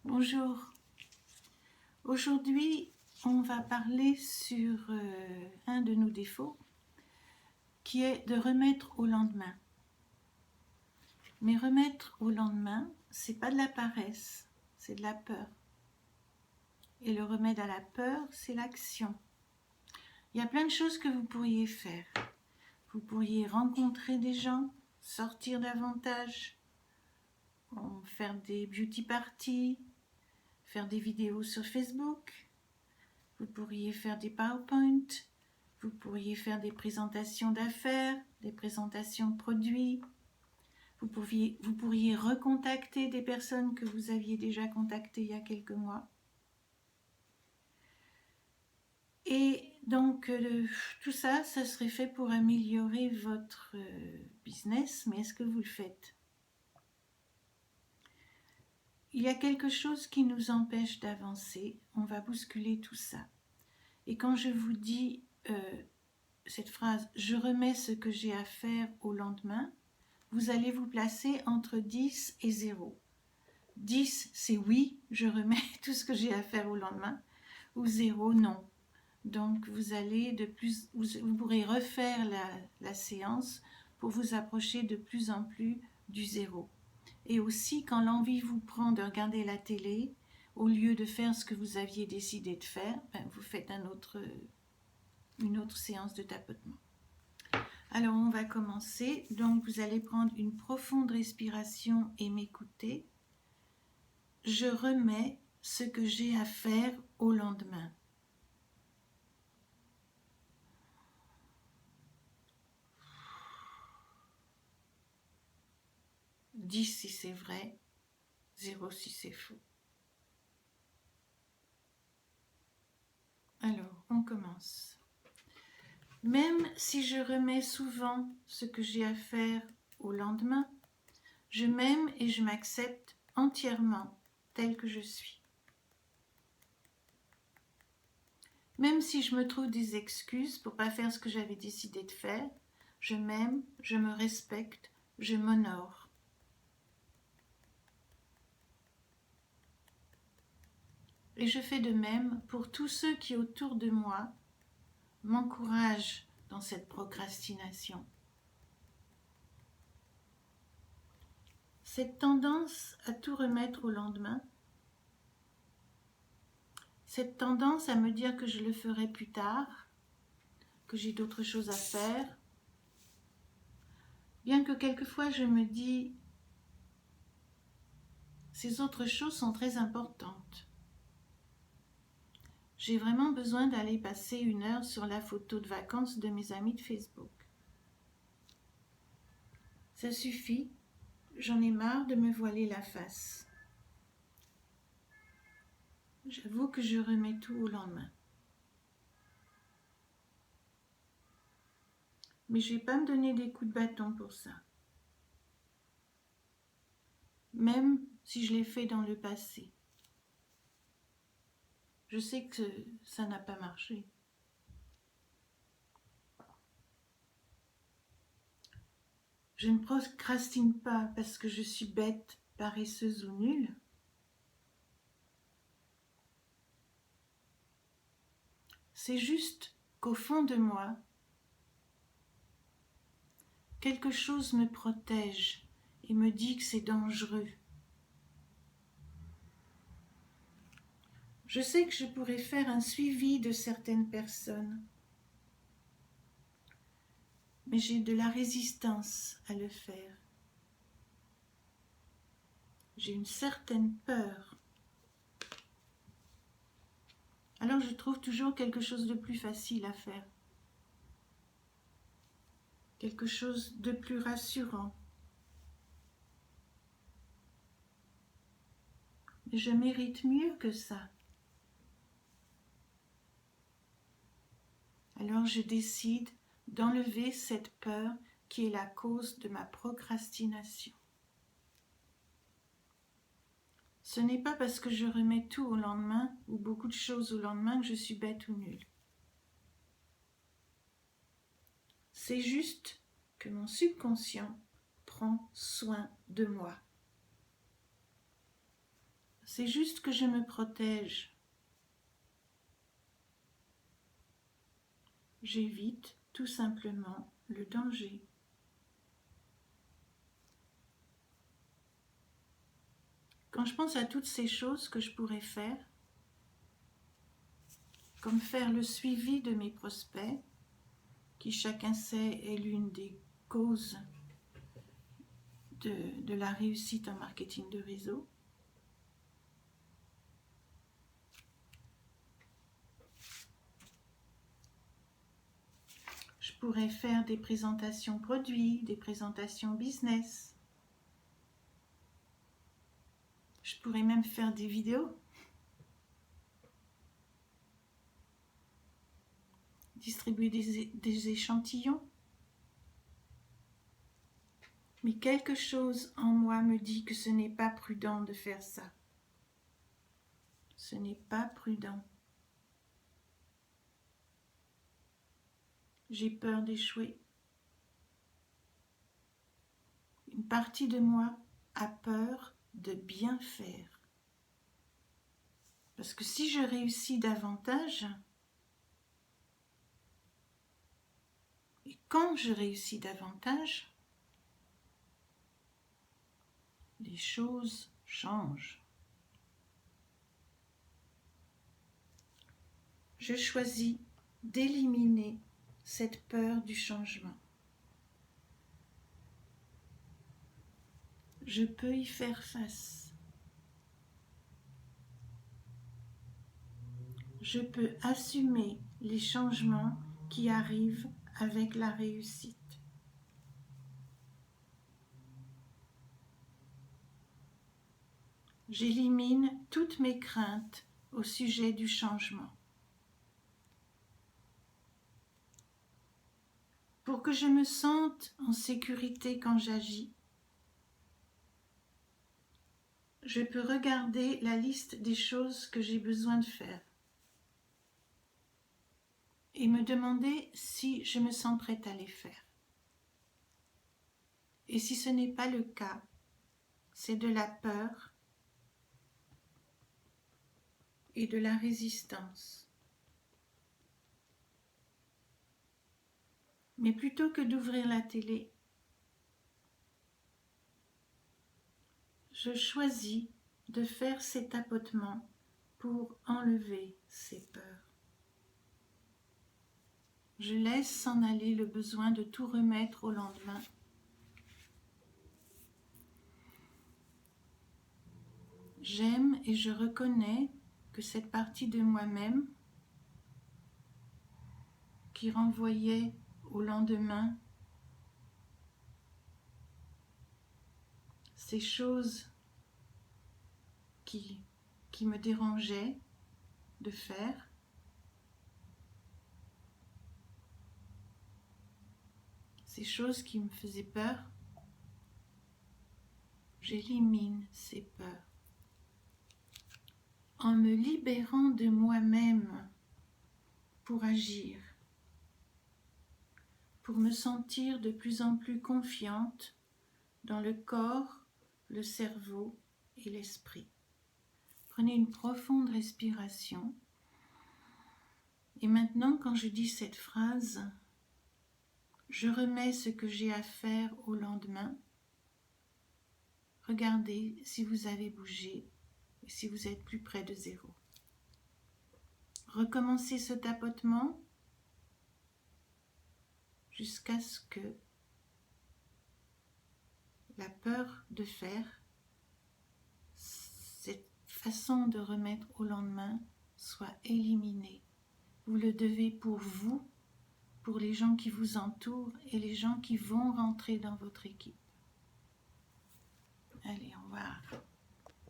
Bonjour. Aujourd'hui, on va parler sur un de nos défauts qui est de remettre au lendemain. Mais remettre au lendemain, c'est pas de la paresse, c'est de la peur. Et le remède à la peur, c'est l'action. Il y a plein de choses que vous pourriez faire. Vous pourriez rencontrer des gens, sortir davantage, faire des beauty parties, faire des vidéos sur Facebook. Vous pourriez faire des PowerPoint, vous pourriez faire des présentations d'affaires, des présentations de produits. Vous pourriez recontacter des personnes que vous aviez déjà contactées il y a quelques mois. Et donc, tout ça, ça serait fait pour améliorer votre business, mais est-ce que vous le faites? Il y a quelque chose qui nous empêche d'avancer. On va bousculer tout ça. Et quand je vous dis cette phrase « je remets ce que j'ai à faire au lendemain », vous allez vous placer entre 10 et 0. 10, c'est oui, je remets tout ce que j'ai à faire au lendemain, ou 0, non. Donc vous pourrez refaire la séance pour vous approcher de plus en plus du 0. Et aussi, quand l'envie vous prend de regarder la télé, au lieu de faire ce que vous aviez décidé de faire, vous faites une autre séance de tapotement. Alors on va commencer. Donc vous allez prendre une profonde respiration et m'écouter. Je remets ce que j'ai à faire au lendemain. « 10 si c'est vrai, 0 si c'est faux. » Alors, on commence. Même si je remets souvent ce que j'ai à faire au lendemain, je m'aime et je m'accepte entièrement tel que je suis. Même si je me trouve des excuses pour ne pas faire ce que j'avais décidé de faire, je m'aime, je me respecte, je m'honore. Et je fais de même pour tous ceux qui autour de moi m'encouragent dans cette procrastination. Cette tendance à tout remettre au lendemain, cette tendance à me dire que je le ferai plus tard, que j'ai d'autres choses à faire, bien que quelquefois je me dis ces autres choses sont très importantes. J'ai vraiment besoin d'aller passer 1 heure sur la photo de vacances de mes amis de Facebook. Ça suffit, j'en ai marre de me voiler la face. J'avoue que je remets tout au lendemain. Mais je ne vais pas me donner des coups de bâton pour ça. Même si je l'ai fait dans le passé. Je sais que ça n'a pas marché. Je ne procrastine pas parce que je suis bête, paresseuse ou nulle. C'est juste qu'au fond de moi, quelque chose me protège et me dit que c'est dangereux. Je sais que je pourrais faire un suivi de certaines personnes, mais j'ai de la résistance à le faire. J'ai une certaine peur. Alors je trouve toujours quelque chose de plus facile à faire. Quelque chose de plus rassurant. Mais je mérite mieux que ça. Alors je décide d'enlever cette peur qui est la cause de ma procrastination. Ce n'est pas parce que je remets tout au lendemain ou beaucoup de choses au lendemain que je suis bête ou nulle. C'est juste que mon subconscient prend soin de moi. C'est juste que je me protège. J'évite tout simplement le danger. Quand je pense à toutes ces choses que je pourrais faire, comme faire le suivi de mes prospects, qui chacun sait est l'une des causes de la réussite en marketing de réseau, je pourrais faire des présentations produits, des présentations business. Je pourrais même faire des vidéos, distribuer des échantillons. Mais quelque chose en moi me dit que ce n'est pas prudent de faire ça. Ce n'est pas prudent. J'ai peur d'échouer. Une partie de moi a peur de bien faire. Parce que si je réussis davantage, et quand je réussis davantage, les choses changent. Je choisis d'éliminer cette peur du changement. Je peux y faire face. Je peux assumer les changements qui arrivent avec la réussite. J'élimine toutes mes craintes au sujet du changement. Pour que je me sente en sécurité quand j'agis, je peux regarder la liste des choses que j'ai besoin de faire et me demander si je me sens prête à les faire. Et si ce n'est pas le cas, c'est de la peur et de la résistance. Mais plutôt que d'ouvrir la télé, je choisis de faire ces tapotements pour enlever ces peurs. Je laisse s'en aller le besoin de tout remettre au lendemain. J'aime et je reconnais que cette partie de moi-même qui renvoyait au lendemain ces choses qui me dérangeaient de faire, ces choses qui me faisaient peur, j'élimine ces peurs. En me libérant de moi-même pour agir, pour me sentir de plus en plus confiante dans le corps, le cerveau et l'esprit. Prenez une profonde respiration. Et maintenant, quand je dis cette phrase, je remets ce que j'ai à faire au lendemain. Regardez si vous avez bougé et si vous êtes plus près de zéro. Recommencez ce tapotement jusqu'à ce que la peur de faire, cette façon de remettre au lendemain, soit éliminée. Vous le devez pour vous, pour les gens qui vous entourent et les gens qui vont rentrer dans votre équipe. Allez, au revoir.